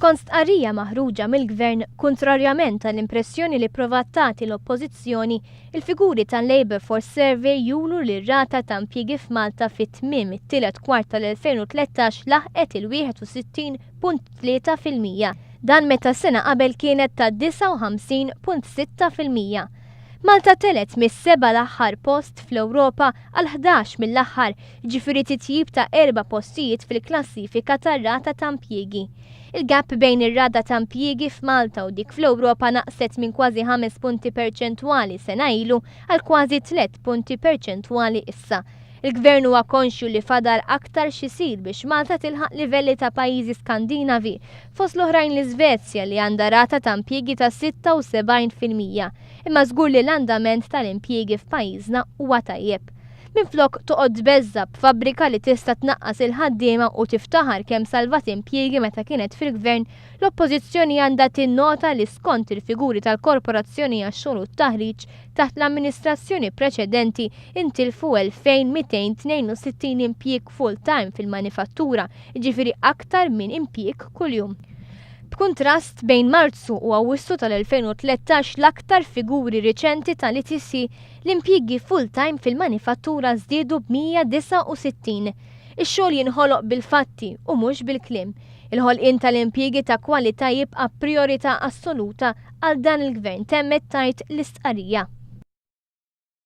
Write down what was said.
Skont stqarrija maħruġa mill-Gvern, kontrarjament tal-impressjoni li provat tagħti l-Oppożizzjoni, il-figuri tal-Labour Force Survey juru li r-rata ta' impjiegi f'Malta fit-tmiem it-tielet kwart tal-2013 laħqet il-61.3%. Dan meta sena qabel kienet ta' 59.6%. Malta telet mis-seba l-aħħar post fl-Ewropa għal 11 mill-aħħar, ġifieri titjib ta' 4 postijiet fil-klassifika tar-rata ta' impjiegi. Il-gap bejn ir-rata ta' impjiegi f'Malta u dik fl-Ewropa naqset minn kważi 5 punti perċentwali sena ilu għal kważi 3 punti perċentwali issa. Il-Gvern huwa konxju li fadal aktar xisir biex Malta tilħaq livelli ta' pajjiżi Skandinavi, fost l-oħrajn l-Iżvezja li għandha rata ta' impjiegi ta' 76%, imma żgur li l-andament tal-impjiegi f'pajjiżna huwa tajjeb. Minflok toqgħod tbeżża b'fabbrika li tista' tnaqqas il-ħaddiema u tiftaħar kemm salvat impjiegi meta kienet fil-Gvern, l-Oppożizzjoni għandha tinnota li skont il-figuri tal-Korporazzjoni għax-Xogħol u t-Taħriġ taħt l-amministrazzjoni preċedenti intilfu 2262 impjieg full-time fil-manifattura, jiġifieri aktar minn impjieg kuljum. B'kuntrast bejn Marzu u Awwissu tal-2013 l-aktar figuri riċenti tal-ITC l-impjiegi full-time fil-manifattura żdiedu b'169. Ix-xogħol jinħoloq bil-fatti u mhux bil-kliem. Il-ħolqien tal-impjiegi ta' kwalità jibqa' priorità assoluta għal dan il-Gvern temmet tajt l-istqarrija.